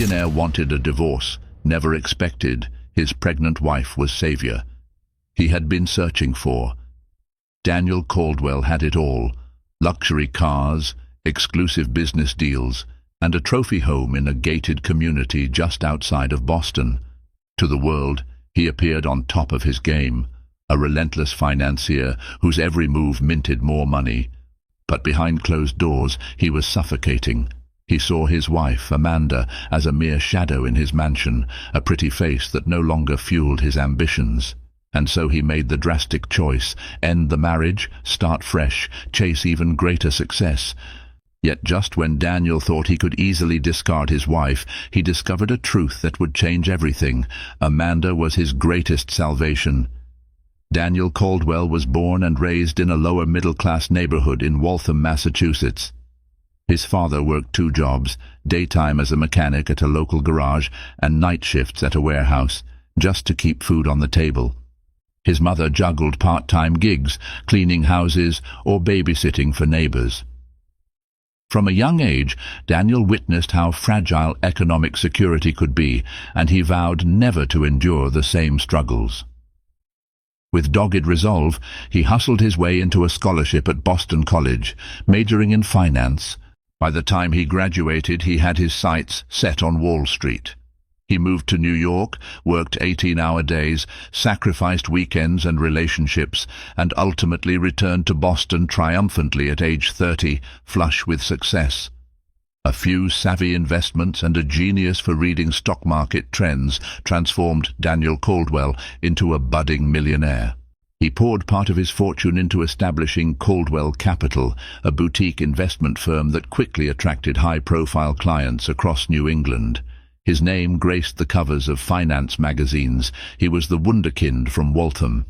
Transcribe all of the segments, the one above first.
millionaire wanted a divorce, never expected his pregnant wife was savior. He had been searching for. Daniel Caldwell had it all: luxury cars, exclusive business deals, and a trophy home in a gated community just outside of Boston. To the world, he appeared on top of his game, a relentless financier whose every move minted more money. But behind closed doors, he was suffocating. He saw his wife, Amanda, as a mere shadow in his mansion, a pretty face that no longer fueled his ambitions. And so he made the drastic choice: end the marriage, start fresh, chase even greater success. Yet just when Daniel thought he could easily discard his wife, he discovered a truth that would change everything. Amanda was his greatest salvation. Daniel Caldwell was born and raised in a lower middle-class neighborhood in Waltham, Massachusetts. His father worked 2 jobs, daytime as a mechanic at a local garage and night shifts at a warehouse, just to keep food on the table. His mother juggled part-time gigs, cleaning houses or babysitting for neighbors. From a young age, Daniel witnessed how fragile economic security could be, and he vowed never to endure the same struggles. With dogged resolve, he hustled his way into a scholarship at Boston College, majoring in finance. By the time he graduated, he had his sights set on Wall Street. He moved to New York, worked 18-hour days, sacrificed weekends and relationships, and ultimately returned to Boston triumphantly at age 30, flush with success. A few savvy investments and a genius for reading stock market trends transformed Daniel Caldwell into a budding millionaire. He poured part of his fortune into establishing Caldwell Capital, a boutique investment firm that quickly attracted high-profile clients across New England. His name graced the covers of finance magazines. He was the wunderkind from Waltham.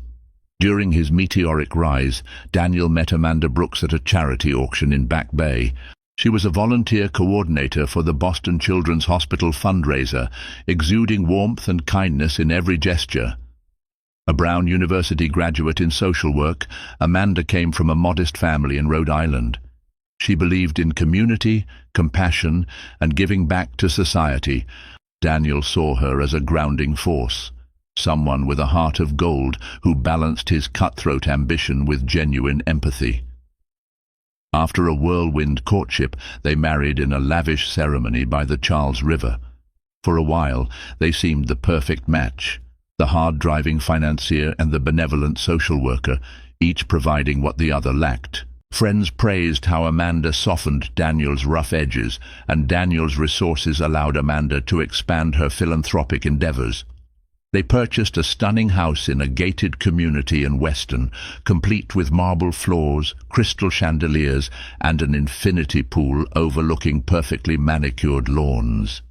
During his meteoric rise, Daniel met Amanda Brooks at a charity auction in Back Bay. She was a volunteer coordinator for the Boston Children's Hospital fundraiser, exuding warmth and kindness in every gesture. A Brown University graduate in social work, Amanda came from a modest family in Rhode Island. She believed in community, compassion, and giving back to society. Daniel saw her as a grounding force, someone with a heart of gold who balanced his cutthroat ambition with genuine empathy. After a whirlwind courtship, they married in a lavish ceremony by the Charles River. For a while, they seemed the perfect match: the hard-driving financier and the benevolent social worker, each providing what the other lacked. Friends praised how Amanda softened Daniel's rough edges, and Daniel's resources allowed Amanda to expand her philanthropic endeavors. They purchased a stunning house in a gated community in Weston, complete with marble floors, crystal chandeliers, and an infinity pool overlooking perfectly manicured lawns.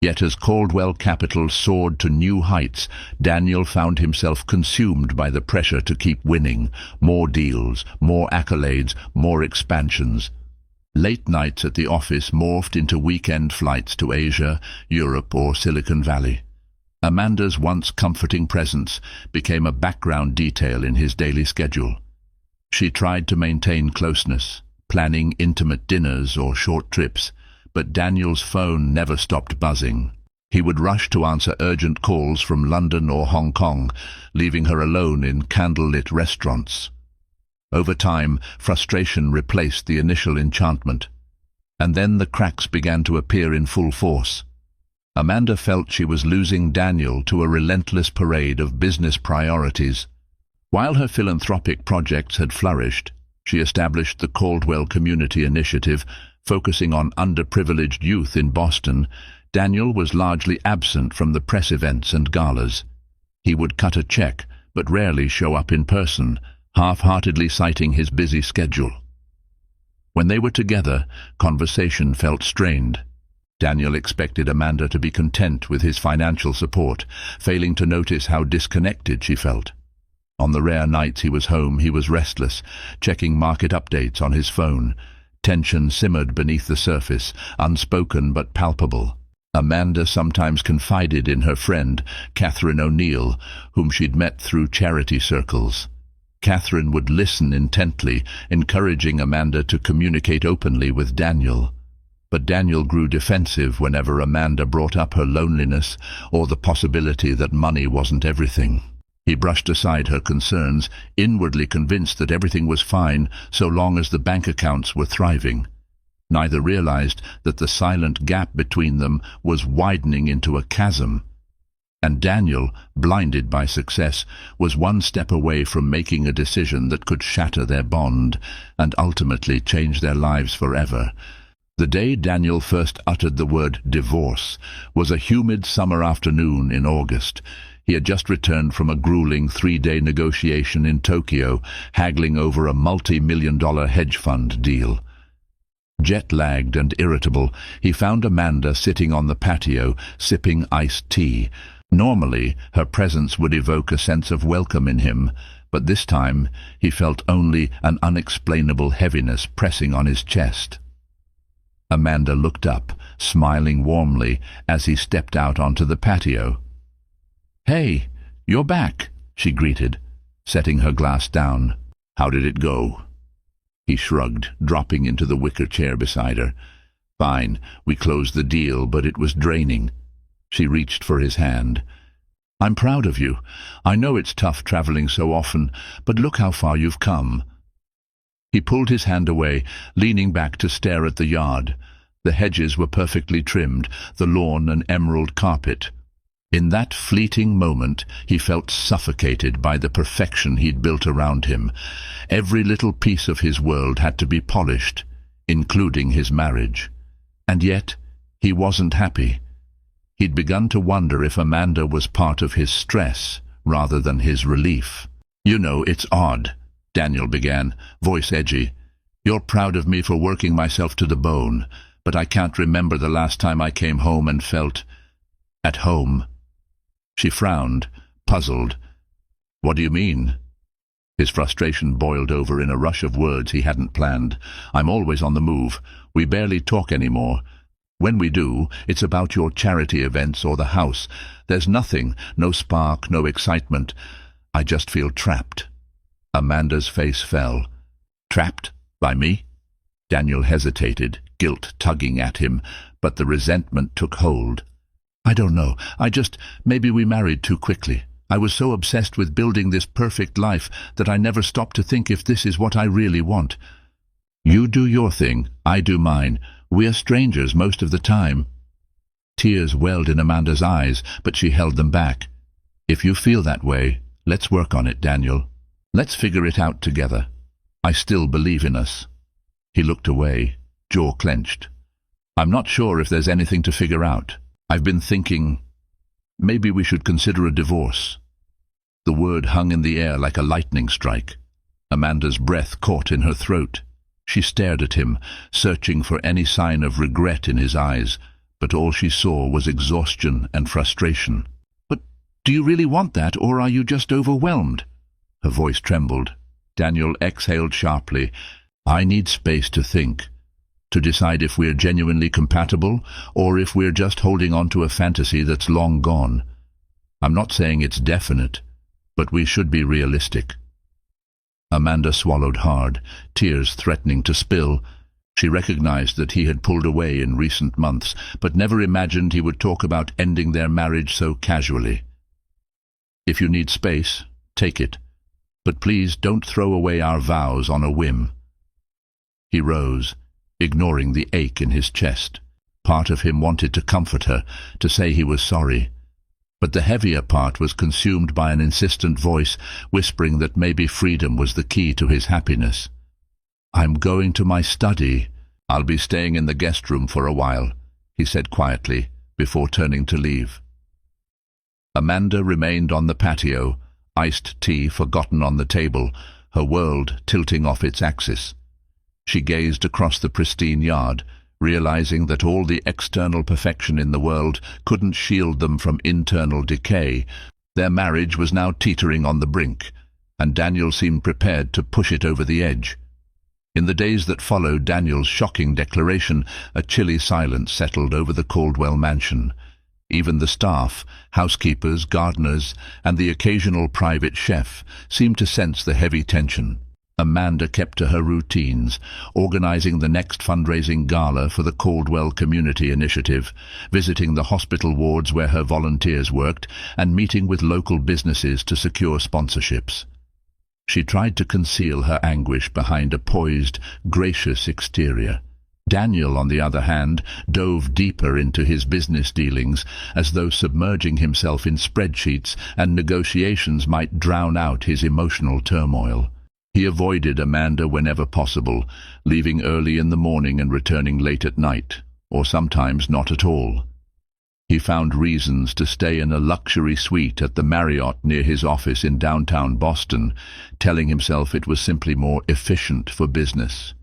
Yet as Caldwell Capital soared to new heights, Daniel found himself consumed by the pressure to keep winning: more deals, more accolades, more expansions. Late nights at the office morphed into weekend flights to Asia, Europe, or Silicon Valley. Amanda's once comforting presence became a background detail in his daily schedule. She tried to maintain closeness, planning intimate dinners or short trips, but Daniel's phone never stopped buzzing. He would rush to answer urgent calls from London or Hong Kong, leaving her alone in candlelit restaurants. Over time, frustration replaced the initial enchantment. And then the cracks began to appear in full force. Amanda felt she was losing Daniel to a relentless parade of business priorities. While her philanthropic projects had flourished, she established the Caldwell Community Initiative, focusing on underprivileged youth in Boston. Daniel was largely absent from the press events and galas. He would cut a check, but rarely show up in person, half-heartedly citing his busy schedule. When they were together, conversation felt strained. Daniel expected Amanda to be content with his financial support, failing to notice how disconnected she felt. On the rare nights he was home, he was restless, checking market updates on his phone. Tension simmered beneath the surface, unspoken but palpable. Amanda sometimes confided in her friend, Catherine O'Neill, whom she'd met through charity circles. Catherine would listen intently, encouraging Amanda to communicate openly with Daniel. But Daniel grew defensive whenever Amanda brought up her loneliness or the possibility that money wasn't everything. He brushed aside her concerns, inwardly convinced that everything was fine so long as the bank accounts were thriving. Neither realized that the silent gap between them was widening into a chasm. And Daniel, blinded by success, was one step away from making a decision that could shatter their bond and ultimately change their lives forever. The day Daniel first uttered the word divorce was a humid summer afternoon in August. He had just returned from a grueling 3-day negotiation in Tokyo, haggling over a multi-million-dollar hedge fund deal. Jet-lagged and irritable, he found Amanda sitting on the patio, sipping iced tea. Normally, her presence would evoke a sense of welcome in him, but this time he felt only an unexplainable heaviness pressing on his chest. Amanda looked up, smiling warmly, as he stepped out onto the patio. "Hey, you're back," she greeted, setting her glass down. "How did it go?" He shrugged, dropping into the wicker chair beside her. "Fine, we closed the deal, but it was draining." She reached for his hand. "I'm proud of you. I know it's tough traveling so often, but look how far you've come." He pulled his hand away, leaning back to stare at the yard. The hedges were perfectly trimmed, the lawn an emerald carpet. In that fleeting moment, he felt suffocated by the perfection he'd built around him. Every little piece of his world had to be polished, including his marriage. And yet, he wasn't happy. He'd begun to wonder if Amanda was part of his stress rather than his relief. "You know, it's odd," Daniel began, voice edgy. "You're proud of me for working myself to the bone, but I can't remember the last time I came home and felt at home." She frowned, puzzled. "What do you mean?" His frustration boiled over in a rush of words he hadn't planned. "I'm always on the move. We barely talk anymore. When we do, it's about your charity events or the house. There's nothing, no spark, no excitement. I just feel trapped." Amanda's face fell. "Trapped? By me?" Daniel hesitated, guilt tugging at him, but the resentment took hold. "I don't know. Maybe we married too quickly. I was so obsessed with building this perfect life that I never stopped to think if this is what I really want. You do your thing, I do mine. We're strangers most of the time." Tears welled in Amanda's eyes, but she held them back. "If you feel that way, let's work on it, Daniel. Let's figure it out together. I still believe in us." He looked away, jaw clenched. "I'm not sure if there's anything to figure out. I've been thinking, maybe we should consider a divorce." The word hung in the air like a lightning strike. Amanda's breath caught in her throat. She stared at him, searching for any sign of regret in his eyes, but all she saw was exhaustion and frustration. "But do you really want that, or are you just overwhelmed?" Her voice trembled. Daniel exhaled sharply. "I need space to think, to decide if we're genuinely compatible or if we're just holding on to a fantasy that's long gone. I'm not saying it's definite, but we should be realistic." Amanda swallowed hard, tears threatening to spill. She recognized that he had pulled away in recent months, but never imagined he would talk about ending their marriage so casually. "If you need space, take it, but please don't throw away our vows on a whim." He rose, ignoring the ache in his chest. Part of him wanted to comfort her, to say he was sorry. But the heavier part was consumed by an insistent voice, whispering that maybe freedom was the key to his happiness. "I'm going to my study. I'll be staying in the guest room for a while," he said quietly, before turning to leave. Amanda remained on the patio, iced tea forgotten on the table, her world tilting off its axis. She gazed across the pristine yard, realizing that all the external perfection in the world couldn't shield them from internal decay. Their marriage was now teetering on the brink, and Daniel seemed prepared to push it over the edge. In the days that followed Daniel's shocking declaration, a chilly silence settled over the Caldwell mansion. Even the staff, housekeepers, gardeners, and the occasional private chef seemed to sense the heavy tension. Amanda kept to her routines, organizing the next fundraising gala for the Caldwell Community Initiative, visiting the hospital wards where her volunteers worked, and meeting with local businesses to secure sponsorships. She tried to conceal her anguish behind a poised, gracious exterior. Daniel, on the other hand, dove deeper into his business dealings, as though submerging himself in spreadsheets and negotiations might drown out his emotional turmoil. He avoided Amanda whenever possible, leaving early in the morning and returning late at night, or sometimes not at all. He found reasons to stay in a luxury suite at the Marriott near his office in downtown Boston, telling himself it was simply more efficient for business.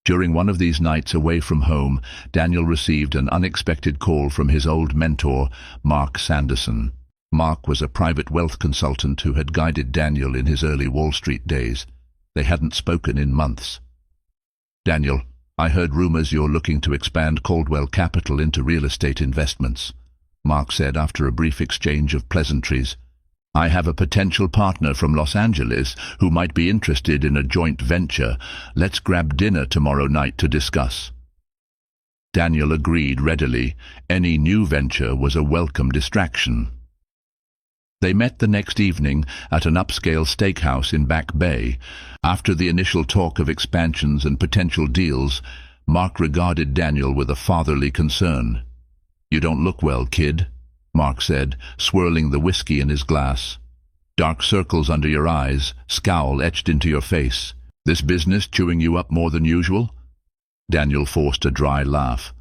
During one of these nights away from home, Daniel received an unexpected call from his old mentor, Mark Sanderson. Mark was a private wealth consultant who had guided Daniel in his early Wall Street days. They hadn't spoken in months. "Daniel, I heard rumors you're looking to expand Caldwell Capital into real estate investments," Mark said after a brief exchange of pleasantries. "I have a potential partner from Los Angeles who might be interested in a joint venture. Let's grab dinner tomorrow night to discuss." Daniel agreed readily. Any new venture was a welcome distraction. They met the next evening at an upscale steakhouse in Back Bay. After the initial talk of expansions and potential deals, Mark regarded Daniel with a fatherly concern. "You don't look well, kid," Mark said, swirling the whiskey in his glass. "Dark circles under your eyes, scowl etched into your face. This business chewing you up more than usual?" Daniel forced a dry laugh.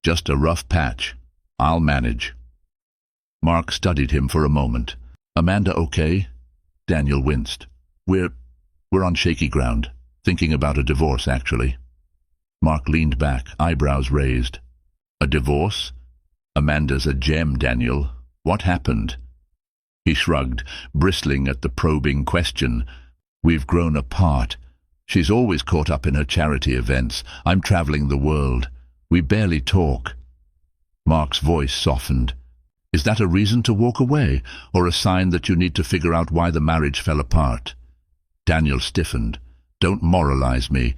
"Just a rough patch. I'll manage." Mark studied him for a moment. "Amanda okay?" Daniel winced. We're on shaky ground. Thinking about a divorce, actually." Mark leaned back, eyebrows raised. "A divorce? Amanda's a gem, Daniel. What happened?" He shrugged, bristling at the probing question. "We've grown apart. She's always caught up in her charity events. I'm traveling the world. We barely talk." Mark's voice softened. "Is that a reason to walk away, or a sign that you need to figure out why the marriage fell apart?" Daniel stiffened. "Don't moralize me.